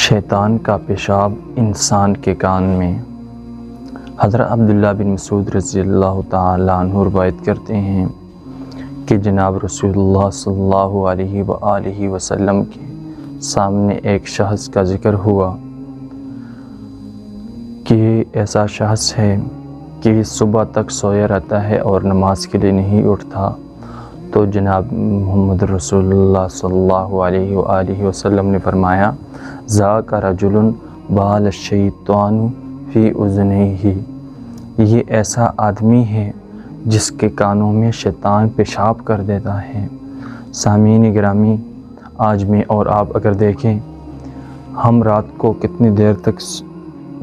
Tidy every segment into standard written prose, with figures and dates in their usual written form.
شیطان کا پیشاب انسان کے کان میں۔ حضرت عبداللہ بن مسعود رضی اللہ تعالیٰ عنہ روایت کرتے ہیں کہ جناب رسول اللہ صلی اللہ علیہ وآلہ وسلم کے سامنے ایک شخص کا ذکر ہوا کہ ایسا شخص ہے کہ صبح تک سویا رہتا ہے اور نماز کے لیے نہیں اٹھتا۔ تو جناب محمد رسول اللہ صلی اللہ علیہ وآلہ وسلم نے فرمایا، ذاک رجل بال الشیطان فی اذنیہ، یہ ایسا آدمی ہے جس کے کانوں میں شیطان پیشاب کر دیتا ہے۔ سامعین گرامی، آج میں اور آپ اگر دیکھیں، ہم رات کو کتنی دیر تک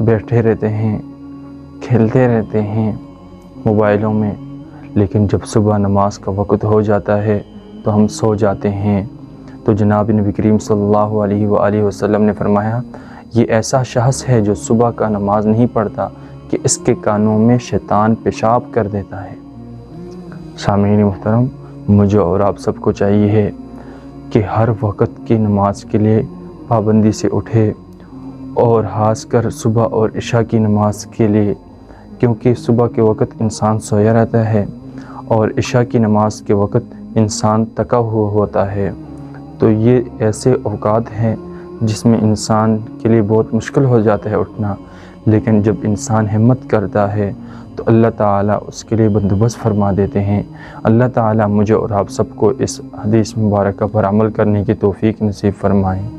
بیٹھے رہتے ہیں، کھیلتے رہتے ہیں موبائلوں میں، لیکن جب صبح نماز کا وقت ہو جاتا ہے تو ہم سو جاتے ہیں۔ تو جناب نبی کریم صلی اللہ علیہ وآلہ وسلم نے فرمایا، یہ ایسا شخص ہے جو صبح کا نماز نہیں پڑھتا کہ اس کے کانوں میں شیطان پیشاب کر دیتا ہے۔ سامعین محترم، مجھے اور آپ سب کو چاہیے ہے کہ ہر وقت کی نماز کے لیے پابندی سے اٹھے، اور خاص کر صبح اور عشاء کی نماز کے لیے، کیونکہ صبح کے وقت انسان سویا رہتا ہے اور عشاء کی نماز کے وقت انسان تھکا ہوا ہوتا ہے۔ تو یہ ایسے اوقات ہیں جس میں انسان کے لیے بہت مشکل ہو جاتا ہے اٹھنا، لیکن جب انسان ہمت کرتا ہے تو اللہ تعالیٰ اس کے لیے بندوبست فرما دیتے ہیں۔ اللہ تعالیٰ مجھے اور آپ سب کو اس حدیث مبارکہ پر عمل کرنے کی توفیق نصیب فرمائیں۔